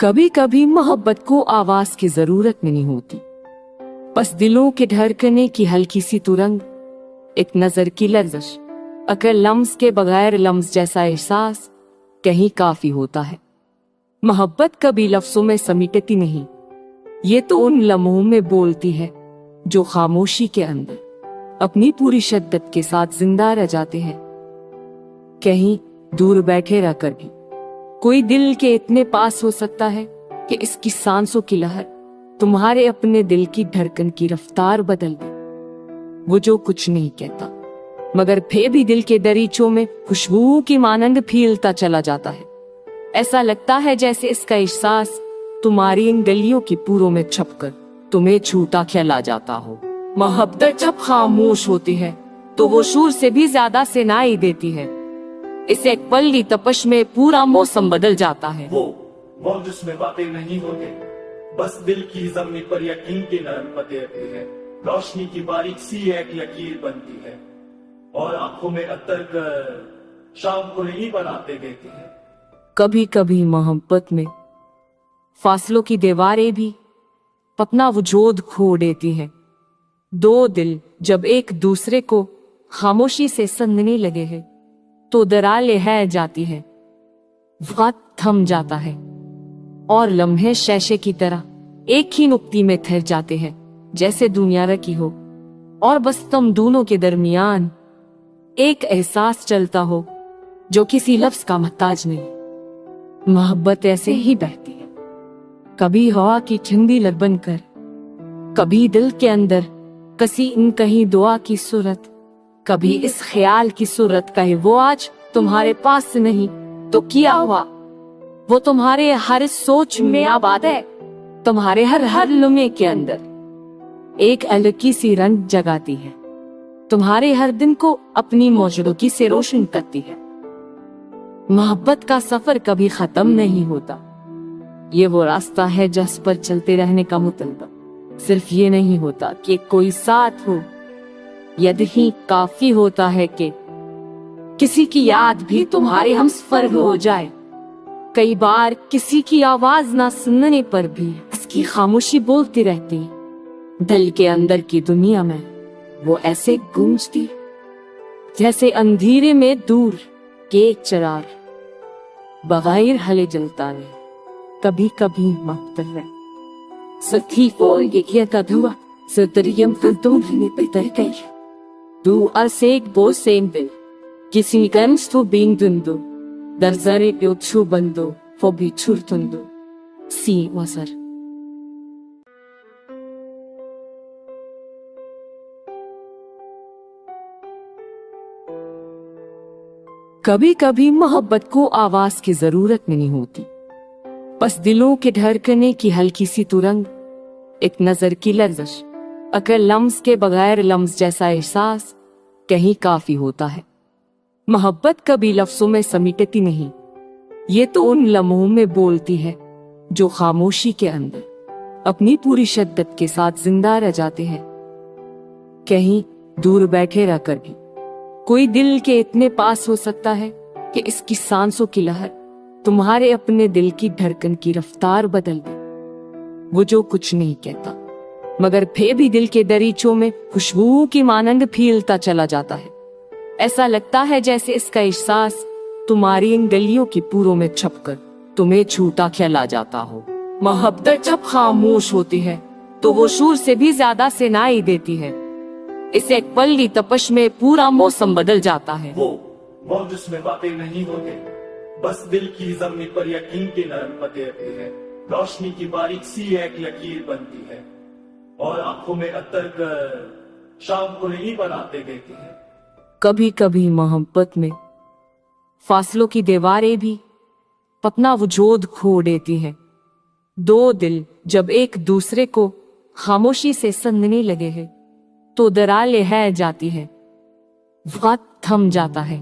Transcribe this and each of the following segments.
कभी कभी मोहब्बत को आवाज की जरूरत नहीं होती, बस दिलों के धड़कने की हल्की सी तुरंग, एक नजर की लर्जिश, अगर लम्स के बगैर लम्स जैसा एहसास कहीं काफी होता है। मोहब्बत कभी लफ्जों में समेटती नहीं, ये तो उन लम्हों में बोलती है जो खामोशी के अंदर अपनी पूरी शिद्दत के साथ जिंदा रह जाते हैं। कहीं दूर बैठे रहकर भी कोई दिल के इतने पास हो सकता है कि इसकी सांसों की लहर तुम्हारे अपने दिल की धड़कन की रफ्तार बदल दे। वो जो कुछ नहीं कहता, मगर फिर भी दिल के दरीचों में खुशबू की मानंद फीलता चला जाता है। ऐसा लगता है जैसे इसका एहसास तुम्हारी इन गलियों की पूरों में छपकर तुम्हें छूटा खिला जाता हो। मोहब्बत जब खामोश होती है तो वो शोर से भी ज्यादा सुनाई देती है। इसे एक पल की तपश में पूरा मौसम बदल जाता है। वो जिसमें बातें नहीं होती, बस दिल की जमीन पर यकीन की नरम पते रहती है। रोशनी की बारीक सी एक लकीर बनती है और आंखों में अतर कर शाम को नहीं बनाते देती है। कभी कभी मोहब्बत में फासलों की दीवारें भी अपना वजूद खो देती हैं। दो दिल जब एक दूसरे को खामोशी से संगने लगे हैं तो दरारें है जाती है, वक्त थम जाता है और लम्हे शीशे की तरह एक ही नुक्ती में ठहर जाते हैं, जैसे दुनिया रखी हो और बस तुम दोनों के दरमियान एक एहसास चलता हो जो किसी लफ्ज का मोहताज नहीं। मोहब्बत ऐसे ही बहती है, कभी हवा की ठंडी लहर बनकर, कभी दिल के अंदर कसी इन कहीं दुआ की सूरत, कभी इस ख्याल की सूरत कहे वो आज तुम्हारे पास नहीं तो क्या हुआ। वो तुम्हारे हर सोच में आबाद है, तुम्हारे हर लम्हे के अंदर एक अलग सी रंग जगाती है, तुम्हारे हर दिन को अपनी मौजूदगी से रोशन करती है। मोहब्बत का सफर कभी खत्म नहीं होता, ये वो रास्ता है जिस पर चलते रहने का मुतलबा सिर्फ ये नहीं होता कि कोई साथ हो, यही काफी होता है कि किसी की याद भी तुम्हारे हमसफर हो जाए। कई बार किसी की आवाज ना सुनने पर भी इसकी खामोशी बोलती रहती, दिल के अंदर की दुनिया में वो ऐसे गूंजती जैसे अंधेरे में दूर के एक चिराग बगैर हले जलता है। कभी कभी मख्तर का धुआ सतरियम Du arseg bo sempre, que se gansto bem dando, dar zare eu chubando, fobi churtundo. Si wasar. कभी कभी मोहब्बत को आवाज की जरूरत नहीं होती, बस दिलों के धड़कने की हल्की सी तुरंग, एक नजर की लर्जिश, अगर लम्स के बगैर लम्स जैसा एहसास कहीं काफी होता है। मोहब्बत कभी लफ्जों में समेटती नहीं, ये तो उन लम्हों में बोलती है जो खामोशी के अंदर अपनी पूरी शिद्दत के साथ जिंदा रह जाते हैं। कहीं दूर बैठे रहकर भी कोई दिल के इतने पास हो सकता है कि इसकी सांसों की लहर तुम्हारे अपने दिल की धड़कन की रफ्तार बदल दे। वो जो कुछ नहीं कहता, मगर फिर भी दिल के दरीचों में खुशबू की मानंद फीलता चला जाता है। ऐसा लगता है जैसे इसका एहसास तुम्हारी इन गलियों की पूरों में छपकर तुम्हें छूटा खिला जाता हो। मोहब्बत जब खामोश होती है तो वो शोर से भी ज्यादा सुनाई देती है। इसे एक पल की तपश में पूरा मौसम बदल जाता है। वो जिसमें बातें नहीं होती, बस दिल की जमीन पर यकीन की नरम पते रहती है। रोशनी की बारीक सी एक लकीर बनती है और आंखों में अतर कर शाम को नहीं बनाते देती है। कभी कभी मोहब्बत में फासलों की दीवारें भी अपना वजूद खो देती हैं। दो दिल जब एक दूसरे को खामोशी से संगने लगे हैं तो दरारें है जाती है, वक्त थम जाता है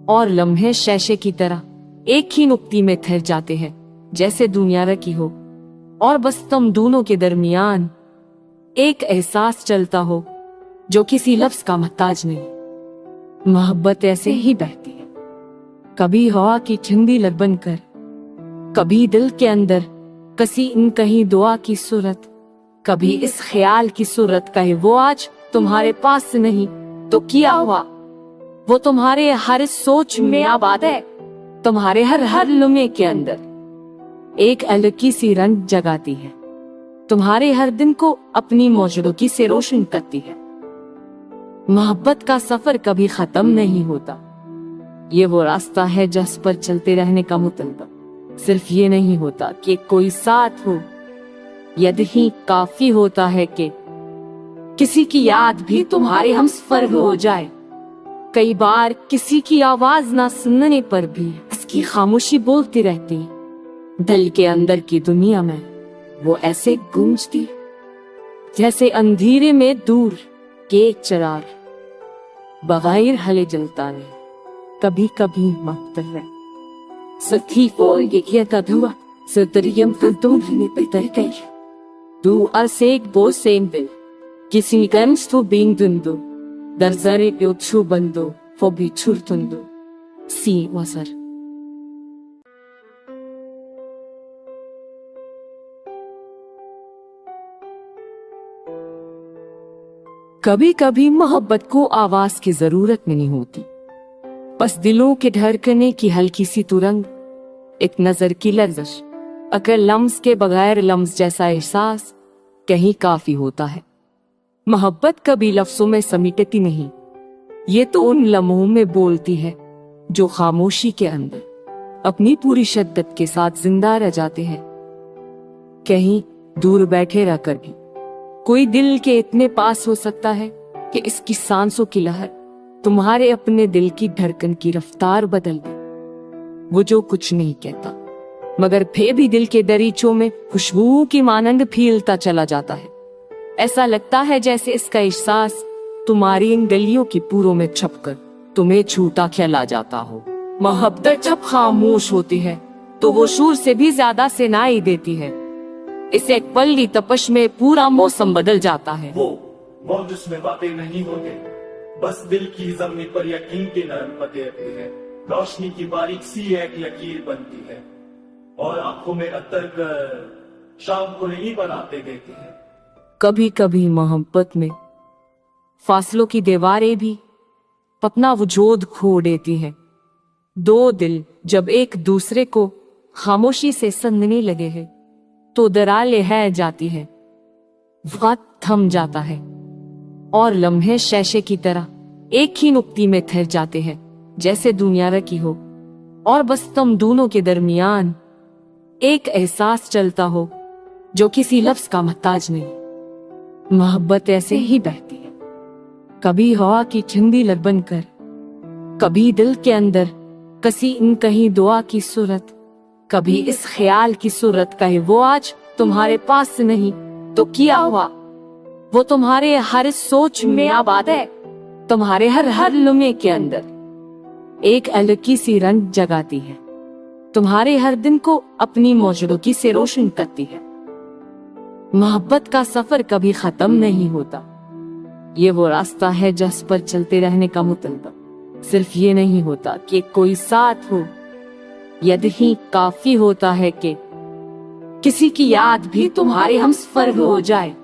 और लम्हे शीशे की तरह एक ही नुक्ती में ठहर जाते हैं, जैसे दुनिया रखी हो और बस तुम दोनों के दरमियान एक एहसास चलता हो जो किसी लफ्ज का मोहताज नहीं। मोहब्बत ऐसे ही बहती है, कभी हवा की ठंडी लहर बनकर, कभी दिल के अंदर कसी इन कहीं दुआ की सूरत, कभी इस ख्याल की सूरत कहे वो आज तुम्हारे पास नहीं तो क्या हुआ। वो तुम्हारे हर सोच में आबाद है, तुम्हारे हर लम्हे के अंदर एक अलग सी रंग जगाती है, तुम्हारे हर दिन को अपनी मौजूदगी से रोशन करती है। मोहब्बत का सफर कभी खत्म नहीं होता, ये वो रास्ता है जिस पर चलते रहने का मुतलबा सिर्फ ये नहीं होता कि कोई साथ हो, यही काफी होता है कि किसी की याद भी तुम्हारे हमसफर हो जाए। कई बार किसी की आवाज ना सुनने पर भी इसकी खामोशी बोलती रहती, दिल के अंदर की दुनिया में वो ऐसे गूंजती जैसे अंधेरे में दूर के एक चिराग बगैर हले जलता नहीं। कभी कभी मकतर है Setifoljegeta dua, Söterium verdunne beterkei. Du als ik boos zijn wil, kisi gans to bindundo, dar zare yo chubando, fobi churtundo. Si wasar. कभी कभी मोहब्बत को आवाज की जरूरत नहीं होती, बस दिलों के धड़कने की हल्की सी तुरंग, एक नजर की लर्जिश, अगर लम्स के बगैर लम्स जैसा एहसास कहीं काफी होता है। मोहब्बत कभी लफ्जों में समेटती नहीं, ये तो उन लम्हों में बोलती है जो खामोशी के अंदर अपनी पूरी शिद्दत के साथ जिंदा रह जाते हैं। कहीं दूर बैठे रहकर भी कोई दिल के इतने पास हो सकता है कि इसकी सांसों की लहर तुम्हारे अपने दिल की धड़कन की रफ्तार बदल दे। वो जो कुछ नहीं कहता मगर फिर भी दिल के दरीचों में खुशबू की मानंद फीलता चला जाता है। ऐसा लगता है जैसे इसका एहसास तुम्हारी इन गलियों की पूरों में छपकर तुम्हें छूटा खिला जाता हो। मोहब्बत जब खामोश होती है तो वो शोर से भी ज्यादा सुनाई देती है। इस एक पल की तपश में पूरा मौसम बदल जाता है। वो जिसमें बातें नहीं होते, बस दिल की जमीन पर यकीन के नरम पते रहते हैं। रोशनी की बारीक सी एक लकीर बनती है और आंखों में अतर कर शाम को नहीं बनाते देती है। कभी कभी मोहब्बत में फासलों की दीवारें भी अपना वजूद खो देती हैं। दो दिल जब एक दूसरे को खामोशी से संगने लगे हैं तो दरारें है जाती है, वक्त थम जाता है और लम्हे शीशे की तरह एक ही नुक्ती में ठहर जाते हैं जैसे दुनिया रखी हो और बस तुम दोनों के दरमियान एक एहसास चलता हो जो किसी लफ्ज का मोहताज नहीं। मोहब्बत ऐसे ही बहती है, कभी हवा की ठंडी लहर बनकर, कभी दिल के अंदर कसी इन कहीं दुआ की सूरत, कभी इस ख्याल की सूरत कहे वो आज तुम्हारे पास नहीं तो क्या हुआ। वो तुम्हारे हर सोच में आबाद है, तुम्हारे हर लम्हे के अंदर एक अलग सी रंग जगाती है, तुम्हारे हर दिन को अपनी मौजूदगी से रोशन करती है। मोहब्बत का सफर कभी खत्म नहीं होता, ये वो रास्ता है जिस पर चलते रहने का मुतलबा सिर्फ ये नहीं होता कि कोई साथ हो, यही काफी होता है कि किसी की याद भी तुम्हारे हमसफर हो जाए।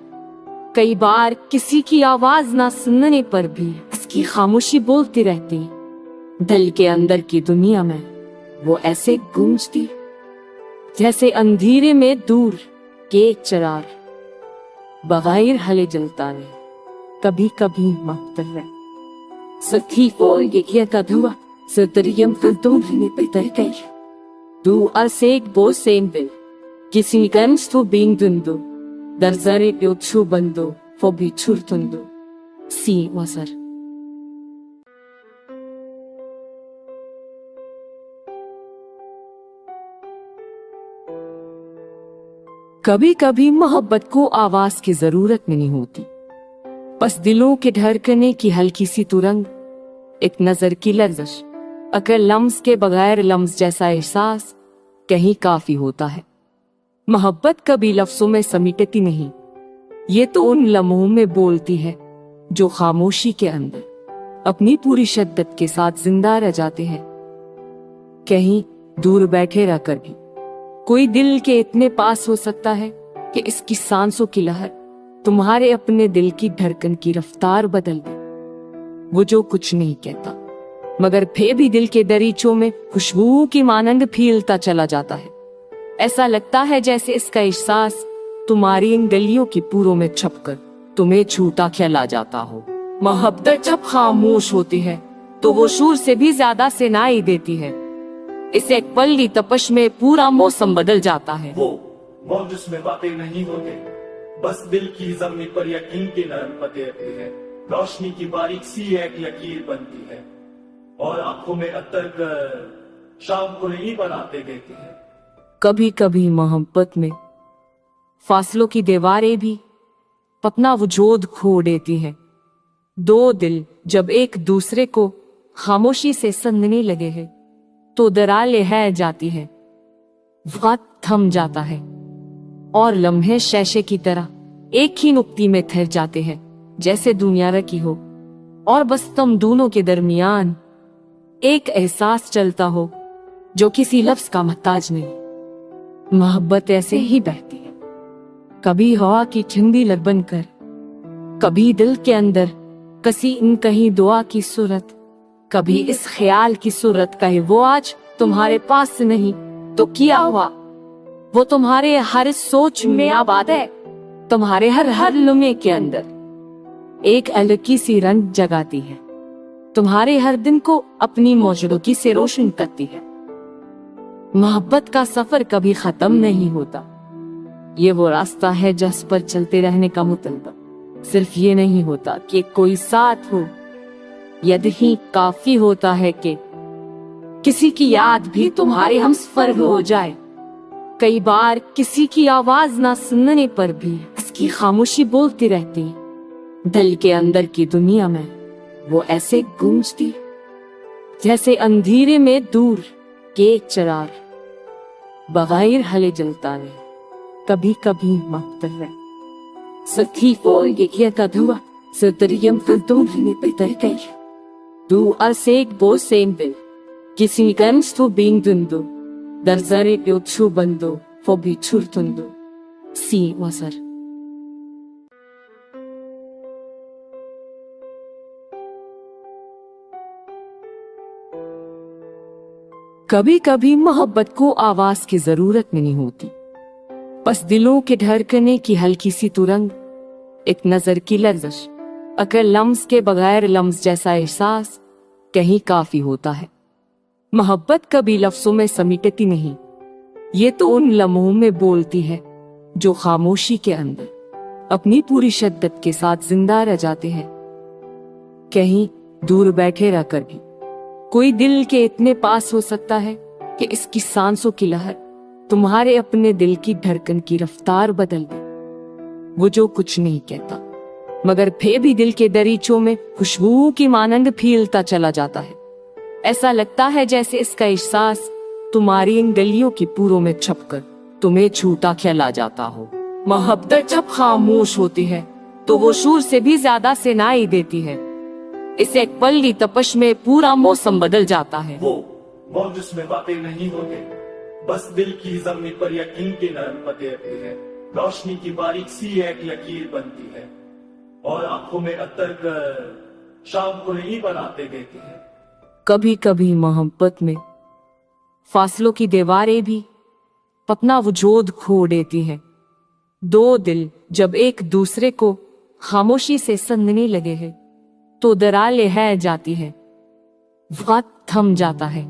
कई बार किसी की आवाज ना सुनने पर भी इसकी खामोशी बोलती रहती, दिल के अंदर की दुनिया में वो ऐसे गूंजती जैसे अंधेरे में दूर के एक चिराग बगैर हले जलता नहीं। कभी कभी मकतर है Setifoljegeta dua, Söterium verdunne beterkei. Du als ik boos zijn wil, kisi gans to bindundo, dar zare yo chubando, fobi churtundo. Si wasar. कभी कभी मोहब्बत को आवाज की जरूरत नहीं होती, बस दिलों के धड़कने की हल्की सी तुरंग, एक नजर की लर्जिश, अगर लम्स के बगैर लम्स जैसा एहसास कहीं काफी होता है। मोहब्बत कभी लफ्जों में समेटती नहीं, ये तो उन लम्हों में बोलती है जो खामोशी के अंदर अपनी पूरी शिद्दत के साथ जिंदा रह जाते हैं। कहीं दूर बैठे रहकर भी कोई दिल के इतने पास हो सकता है कि इसकी सांसों की लहर तुम्हारे अपने दिल की धड़कन की रफ्तार बदल दे। वो जो कुछ नहीं कहता मगर फिर भी दिल के दरीचों में खुशबू की मानंद फीलता चला जाता है। ऐसा लगता है जैसे इसका एहसास तुम्हारी इन गलियों की पूरों में छपकर तुम्हें छूटा चला जाता हो। मोहब्बत जब खामोश होती है तो वो शोर से भी ज्यादा सुनाई देती है। इस एक पल की तपश में पूरा मौसम बदल जाता है। वो मौज जिसमें बातें नहीं होते, बस दिल की जमीन पर यकीन की नरम पते रहती है। रोशनी की बारीक सी एक लकीर बनती है और आंखों में अतर कर शाम को नहीं बनाते देती है। कभी कभी मोहब्बत में फासलों की दीवारें भी अपना वजूद खो देती हैं। दो दिल जब एक दूसरे को खामोशी से संगने लगे हैं तो दरारें है जाती है, वक्त थम जाता है और लम्हे शीशे की तरह एक ही नुक्ती में ठहर जाते हैं जैसे दुनिया रखी हो और बस तुम दोनों के दरमियान एक एहसास चलता हो जो किसी लफ्ज का मोहताज नहीं। मोहब्बत ऐसे ही बहती है, कभी हवा की ठंडी लहर बनकर, कभी दिल के अंदर कसी इन कहीं दुआ की सूरत, कभी इस ख्याल की सूरत कहे वो आज तुम्हारे पास नहीं तो क्या हुआ। वो तुम्हारे हर सोच में आबाद है, तुम्हारे हर लम्हे के अंदर एक अलग सी रंग जगाती है, तुम्हारे हर दिन को अपनी मौजूदगी से रोशन करती है। मोहब्बत का सफर कभी खत्म नहीं होता, ये वो रास्ता है जिस पर चलते रहने का मुतलबा सिर्फ ये नहीं होता कि कोई साथ हो, यही काफी होता है कि किसी की याद भी तुम्हारे हमसफर हो जाए। कई बार किसी की आवाज ना सुनने पर भी इसकी खामोशी बोलती रहती है। दिल के अंदर की दुनिया में वो ऐसे गूंजती जैसे अंधेरे में दूर के एक चिराग बगैर हले जलता है। कभी कभी मकतर है सखी folge का धुआ सतरियम फुलतोने पे तरकई du als ik boos zijn wil किसी गंज तो बिंग दुंदो दर्जरे प्योचु बंदो फोबी छुरतुंदो सी वसर। कभी कभी मोहब्बत को आवाज की जरूरत नहीं होती, बस दिलों के धड़कने की हल्की सी तुरंग, एक नजर की लर्जिश, अगर लम्स के बगैर लम्स जैसा एहसास कहीं काफी होता है। मोहब्बत कभी लफ्जों में समेटती नहीं, ये तो उन लम्हों में बोलती है जो खामोशी के अंदर अपनी पूरी शिद्दत के साथ जिंदा रह जाते हैं। कहीं दूर बैठे रहकर भी कोई दिल के इतने पास हो सकता है कि इसकी सांसों की लहर तुम्हारे अपने दिल की धड़कन की रफ्तार बदल दे। वो जो कुछ नहीं कहता मगर फिर भी दिल के दरीचों में खुशबू की मानंद फीलता चला जाता है। ऐसा लगता है जैसे इसका एहसास तुम्हारी इन गलियों की पूरों में छपकर तुम्हें छूटा चला जाता हो। मोहब्बत जब खामोश होती है तो वो शोर से भी ज्यादा सुनाई देती है। इस एक पल की तपश में पूरा मौसम बदल जाता है। वो मौज जिसमें बातें नहीं होते, बस दिल की जमीन पर यकीन की नरम पते रहती है। रोशनी की बारीक सी एक लकीर बनती है और आंखों में अतर कर शाम को नहीं बनाते देती है। कभी कभी मोहब्बत में फासलों की दीवारें भी अपना वजूद खो देती हैं। दो दिल जब एक दूसरे को खामोशी से संगने लगे हैं तो दरारें है जाती है, वक्त थम जाता है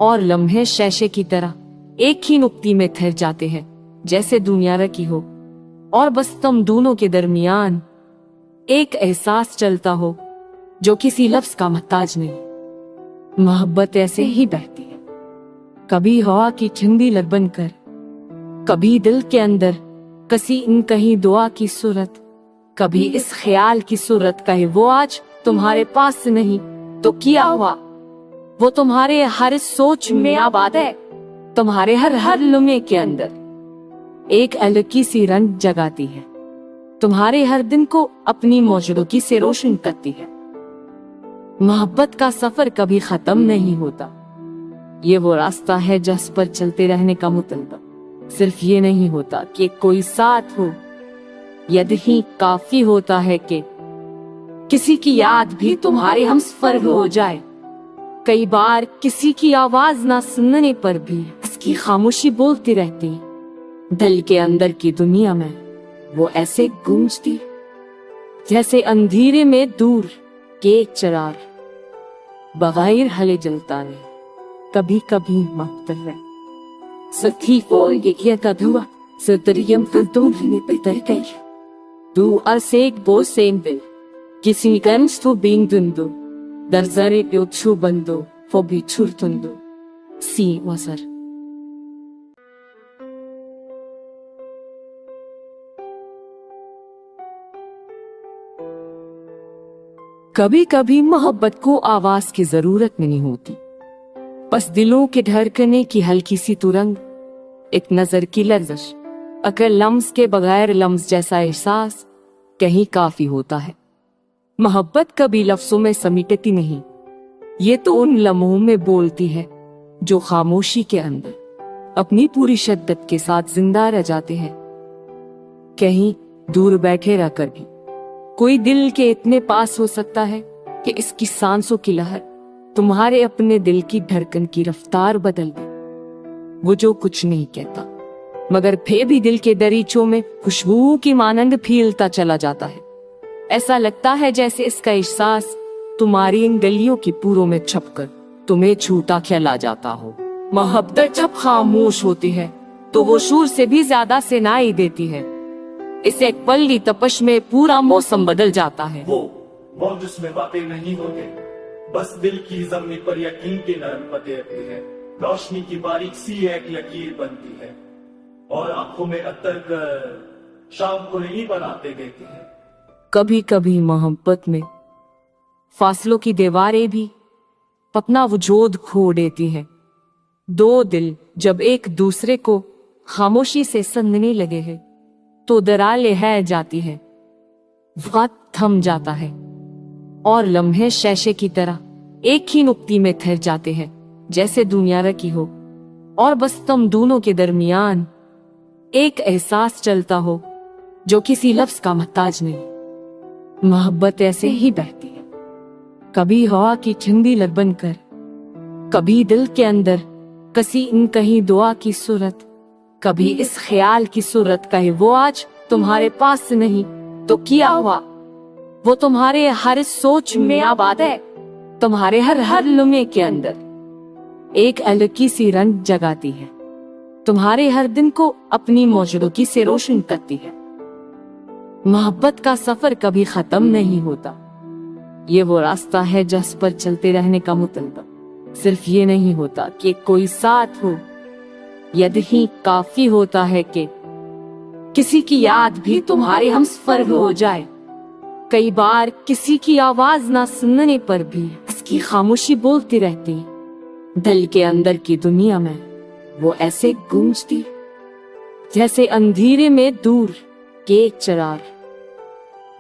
और लम्हे शीशे की तरह एक ही नुक्ती में ठहर जाते हैं जैसे दुनिया रखी हो और बस तुम दोनों के दरमियान एक एहसास चलता हो जो किसी लफ्ज का मोहताज नहीं। मोहब्बत ऐसे ही बहती है, कभी हवा की ठंडी लहर बनकर, कभी दिल के अंदर कसी इन कहीं दुआ की सूरत, कभी इस ख्याल की सूरत कहे वो आज तुम्हारे पास नहीं तो क्या हुआ। वो तुम्हारे हर सोच में आबाद है, तुम्हारे हर लम्हे के अंदर एक अलग सी रंग जगाती है, तुम्हारे हर दिन को अपनी मौजूदगी से रोशन करती है। मोहब्बत का सफर कभी खत्म नहीं होता, ये वो रास्ता है जिस पर चलते रहने का मुतलबा सिर्फ ये नहीं होता कि कोई साथ हो, यही काफी होता है कि किसी की याद भी तुम्हारे हमसफर हो जाए। कई बार किसी की आवाज ना सुनने पर भी इसकी खामोशी बोलती रहती, दिल के अंदर की दुनिया में वो ऐसे गूंजती जैसे अंधेरे में दूर के एक चिराग बगैर हले जलता रहे। कभी कभी मख्तर है सखी का धुआ सतरियम पे Du alseg bo sempre, que se ganhas tu bem dando, dar zare eu chubando, fobi churtundo. Sim, wasar. कभी कभी मोहब्बत को आवाज की जरूरत नहीं होती, बस दिलों के धड़कने की हल्की सी तुरंग, एक नजर की लर्जिश, अगर लम्स के बगैर लम्स जैसा एहसास कहीं काफी होता है। मोहब्बत कभी लफ्जों में समेटती नहीं, ये तो उन लम्हों में बोलती है जो खामोशी के अंदर अपनी पूरी शिद्दत के साथ जिंदा रह जाते हैं। कहीं दूर बैठे रहकर भी कोई दिल के इतने पास हो सकता है कि इसकी सांसों की लहर तुम्हारे अपने दिल की धड़कन की रफ्तार बदल दे। वो जो कुछ नहीं कहता मगर फिर भी दिल के दरीचों में खुशबू की मानंद फीलता चला जाता है। ऐसा लगता है जैसे इसका एहसास तुम्हारी इन गलियों की पूरों में छपकर तुम्हें छूटा खिला जाता हो। मोहब्बत जब खामोश होती है तो वो शोर से भी ज्यादा सुनाई देती है। इस एक पल की तपश में पूरा मौसम बदल जाता है। वो जिसमें बातें नहीं होती, बस दिल की जमीन पर यकीन के नरम पते रहती है। रोशनी की बारीक सी एक लकीर बनती है और आंखों में अतर कर शाम को नहीं बनाते देती है। कभी कभी मोहब्बत में फासलों की दीवारें भी अपना वजूद खो देती हैं। दो दिल जब एक दूसरे को खामोशी से समझने लगे हैं तो दरारें है जाती है, वक्त थम जाता है और लम्हे शीशे की तरह एक ही नुक्ती में ठहर जाते हैं, जैसे दुनिया रखी हो और बस तुम दोनों के दरमियान एक एहसास चलता हो जो किसी लफ्ज का मोहताज नहीं। मोहब्बत ऐसे ही बहती है, कभी हवा की ठंडी लहर बनकर, कभी दिल के अंदर कसी इन कहीं दुआ की सूरत, कभी इस ख्याल की सूरत कहे वो आज तुम्हारे पास नहीं तो क्या हुआ। वो तुम्हारे हर सोच में आबाद है, तुम्हारे हर लम्हे के अंदर एक अलग सी रंग जगाती है, तुम्हारे हर दिन को अपनी मौजूदगी से रोशन करती है। मोहब्बत का सफर कभी खत्म नहीं होता, ये वो रास्ता है जिस पर चलते रहने का मुतलबा। सिर्फ ये नहीं होता कि कोई साथ हो, यही काफी होता है कि किसी की याद भी तुम्हारे हमसफर हो जाए। कई बार किसी की आवाज ना सुनने पर भी इसकी खामोशी बोलती रहती, दिल के अंदर की दुनिया में वो ऐसे गूंजती जैसे अंधेरे में दूर के एक चिराग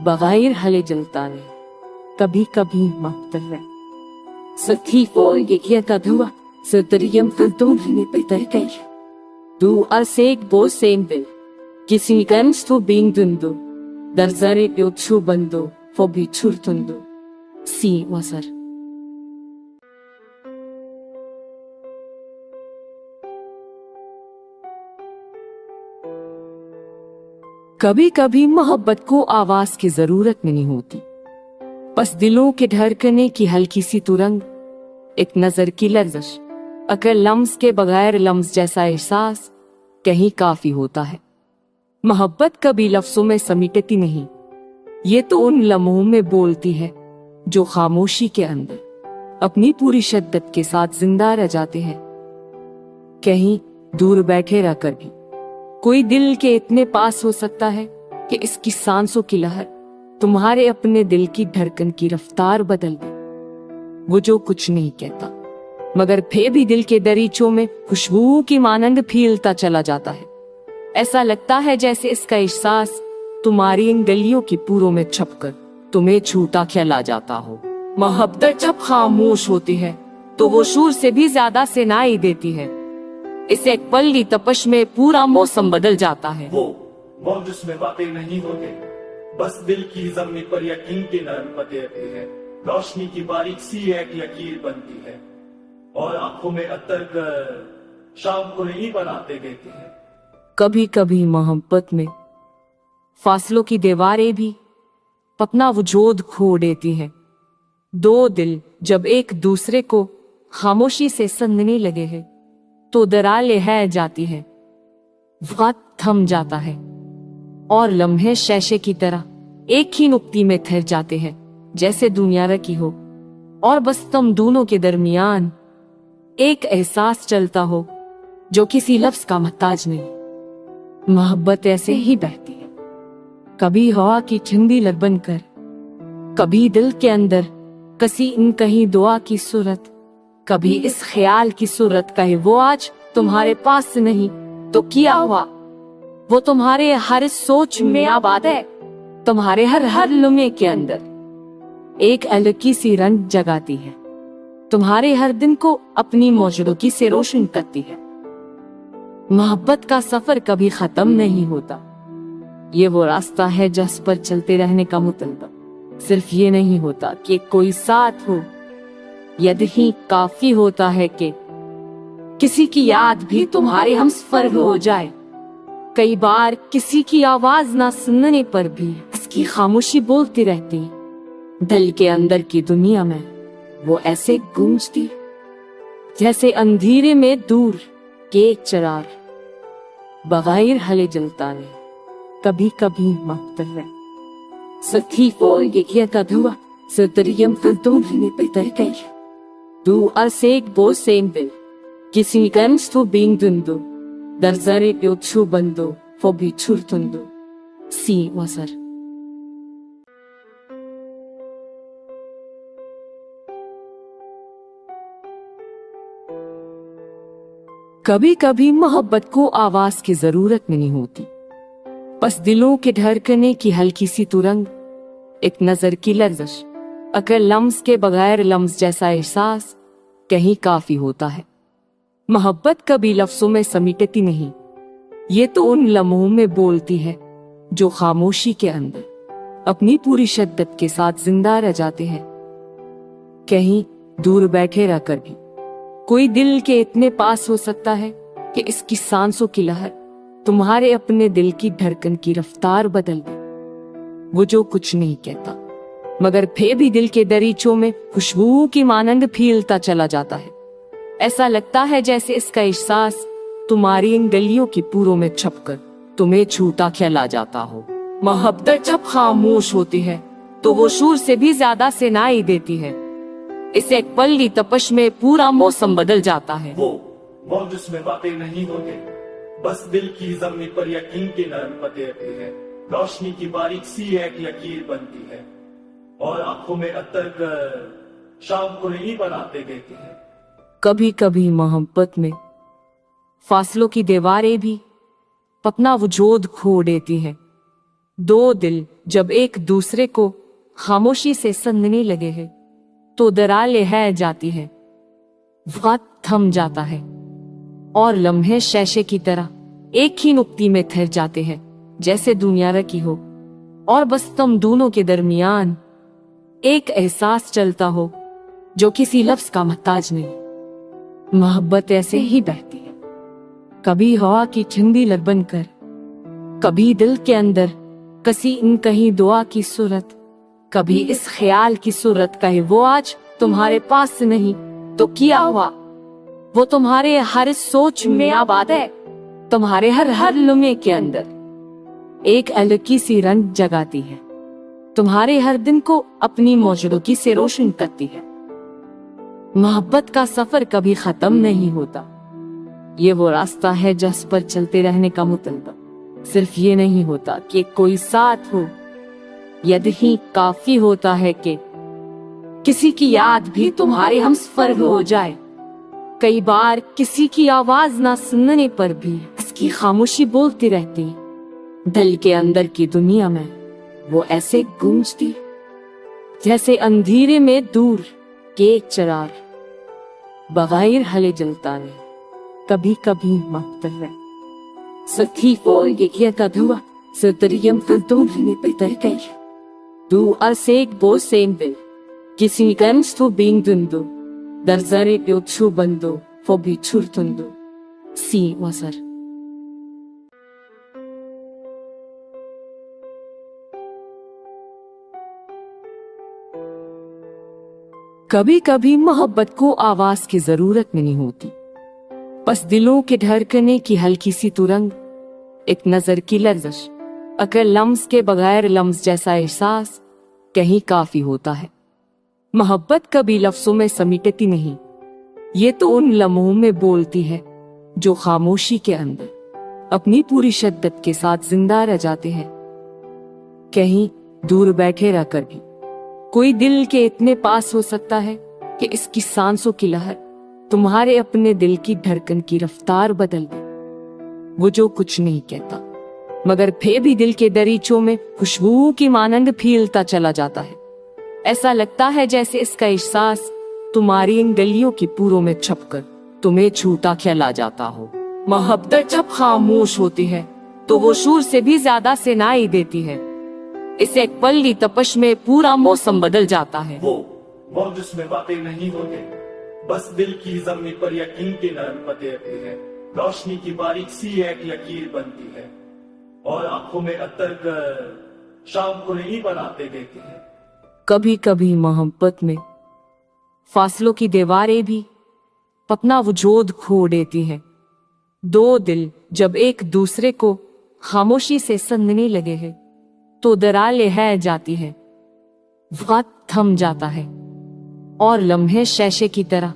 बगैर हले जलता रहे। कभी कभी मख्तर है सखी का धुआ सतरियम पे Du alseg bo sempre, que se ganhas tu bem dando, dar zare eu chubando, fobi churtundo. Sim, wasar. कभी कभी मोहब्बत को आवाज की जरूरत नहीं होती, बस दिलों के धड़कने की हल्की सी तुरंग, एक नजर की लर्जिश, अगर लम्स के बगैर लम्स जैसा एहसास कहीं काफी होता है। मोहब्बत कभी लफ्जों में समेटती नहीं, ये तो उन लम्हों में बोलती है जो खामोशी के अंदर अपनी पूरी शिद्दत के साथ जिंदा रह जाते हैं। कहीं दूर बैठे रहकर भी कोई दिल के इतने पास हो सकता है कि इसकी सांसों की लहर तुम्हारे अपने दिल की धड़कन की रफ्तार बदल दे। वो जो कुछ नहीं कहता मगर फिर भी दिल के दरीचों में खुशबू की मानंद फीलता चला जाता है। ऐसा लगता है जैसे इसका एहसास तुम्हारी इन गलियों की पूरों में छपकर तुम्हें छूटा खिला जाता हो। मोहब्बत जब खामोश होती है तो वो शोर से भी ज्यादा सुनाई देती है। इस एक पल की तपश में पूरा मौसम बदल जाता है। वो मौज जिसमें बातें नहीं होते, बस दिल की जमीन पर यकीन के नरम पते रहते हैं। रोशनी की बारीक सी एक लकीर बनती है और आंखों में अतर कर शाम को नहीं बनाते देते हैं। कभी कभी मोहब्बत में फासलों की दीवारें भी अपना वजूद खो देती हैं। दो दिल जब एक दूसरे को खामोशी से संगने लगे हैं तो दरारें है जाती है, वक्त थम जाता है और लम्हे शैशे की तरह एक ही नुक्ती में ठहर जाते हैं, जैसे दुनिया रखी हो और बस तुम दोनों के दरमियान एक एहसास चलता हो जो किसी लफ्ज का मोहताज नहीं। मोहब्बत ऐसे ही बहती है, कभी हवा की ठंडी लहर बनकर, कभी दिल के अंदर कसी इन कहीं दुआ की सूरत, कभी इस ख्याल की सूरत कहे वो आज तुम्हारे पास नहीं तो किया हुआ, वो तुम्हारे हर सोच में आबाद है, तुम्हारे हर लम्हे के अंदर एक अलग सी रंग जगाती है, तुम्हारे हर दिन को अपनी मौजूदगी से रोशन करती है। मोहब्बत का सफर कभी खत्म नहीं होता, ये वो रास्ता है जिस पर चलते रहने का मुतलबा। सिर्फ ये नहीं होता कि कोई साथ हो, यही काफी होता है कि किसी की याद भी तुम्हारे हमसफर हो जाए। कई बार किसी की आवाज ना सुनने पर भी इसकी खामोशी बोलती रहती, दिल के अंदर की दुनिया में वो ऐसे गूंजती जैसे अंधेरे में दूर के एक चिराग बगैर हले जलता है। कभी कभी मख्तर सखी ये का धुआ सतरियम तुम गई du arseg bo sempre किसी गंज तो बिंग दुंदो दर्जरे प्योचु बंदो फोबी छुरतुंदो सी वसर। कभी कभी मोहब्बत को आवाज की जरूरत नहीं होती, बस दिलों के धड़कने की हल्की सी तुरंग, एक नजर की लर्जिश, अगर लम्स के बगैर लम्स जैसा एहसास कहीं काफी होता है। मोहब्बत कभी लफ्जों में समीटती नहीं, ये तो उन लम्हों में बोलती है जो खामोशी के अंदर अपनी पूरी शिद्दत के साथ जिंदा रह जाते हैं। कहीं दूर बैठे रहकर भी कोई दिल के इतने पास हो सकता है कि इसकी सांसों की लहर तुम्हारे अपने दिल की धड़कन की रफ्तार बदल दे। वो जो कुछ नहीं कहता मगर फिर भी दिल के दरीचों में खुशबू की मानंद फीलता चला जाता है। ऐसा लगता है जैसे इसका एहसास तुम्हारी इन गलियों की पूरों में छपकर तुम्हें छूता खिला जाता हो। मोहब्बत जब खामोश होती है तो वो शोर से भी ज्यादा सुनाई देती है। इस एक पल की तपश में पूरा मौसम बदल जाता है। वो मौज जिसमें बातें नहीं होते, बस दिल की जमीन पर यकीन के नरम पते रहते हैं। रोशनी की बारीक सी एक लकीर बनती है और आंखों में अतर कर शाम को नहीं बनाते देते हैं। कभी कभी मोहब्बत में फासलों की दीवारें भी अपना वजूद खो देती हैं। दो दिल जब एक दूसरे को खामोशी से संगने लगे हैं तो दरारें है जाती है, वक्त थम जाता है और लम्हे शैशे की तरह एक ही नुक्ती में ठहर जाते हैं, जैसे दुनिया रखी हो और बस तुम दोनों के दरमियान एक एहसास चलता हो जो किसी लफ्ज का मोहताज नहीं। मोहब्बत ऐसे ही बहती है, कभी हवा की ठंडी लहर बनकर, कभी दिल के अंदर कसी इन कहीं दुआ की सूरत, कभी इस ख्याल की सूरत कहे वो आज तुम्हारे पास नहीं तो किया हुआ, वो तुम्हारे हर सोच में आबाद है, तुम्हारे हर लम्हे के अंदर एक अलग सी रंग जगाती है, तुम्हारे हर दिन को अपनी मौजूदगी से रोशन करती है। मोहब्बत का सफर कभी खत्म नहीं होता, ये वो रास्ता है जिस पर चलते रहने का मुतलबा। सिर्फ ये नहीं होता कि कोई साथ हो, यही काफी होता है कि किसी की याद भी तुम्हारे हमसफर हो जाए। कई बार किसी की आवाज ना सुनने पर भी इसकी खामोशी बोलती रहती, दिल के अंदर की दुनिया में वो ऐसे गूंजती जैसे अंधेरे में दूर के एक चिराग बगैर हले जलता है। कभी कभी मक्तर Sakifo kadua, Satriam Fantum Peterkay. Du asek bo sembel. Kisi gans to being dundo. Darzare yochu bando, for be churtundo. Si wasar. कभी कभी मोहब्बत को आवाज की जरूरत नहीं होती, बस दिलों के धड़कने की हल्की सी तुरंग, एक नजर की लर्जिश, अगर लम्स के बगैर लम्स जैसा एहसास कहीं काफी होता है। मोहब्बत कभी लफ्जों में समेटती नहीं, ये तो उन लम्हों में बोलती है जो खामोशी के अंदर अपनी पूरी शिद्दत के साथ जिंदा रह जाते हैं। कहीं दूर बैठे रहकर भी कोई दिल के इतने पास हो सकता है कि इसकी सांसों की लहर तुम्हारे अपने दिल की धड़कन की रफ्तार बदल दे। वो जो कुछ नहीं कहता, मगर फिर भी दिल के दरीचों में खुशबू की मानंद फीलता चला जाता है। ऐसा लगता है जैसे इसका एहसास तुम्हारी इन गलियों की पूरों में छपकर तुम्हें छूटा खिला जाता हो। मोहब्बत जब खामोश होती है तो वो शोर से भी ज्यादा सुनाई देती है। इस एक पल की तपश में पूरा मौसम बदल जाता है। वो जिसमें बातें नहीं होती, बस दिल की जमीन पर यकीन के नरम पते रहते हैं। रोशनी की बारीक सी एक लकीर बनती है और आंखों में अतर कर शाम को नहीं बनाते देती है। कभी कभी मोहब्बत में फासलों की दीवारें भी अपना वजूद खो देती हैं। दो दिल जब एक दूसरे को खामोशी से समझने लगे हैं तो दरारें है जाती है, वक्त थम जाता है और लम्हे शीशे की तरह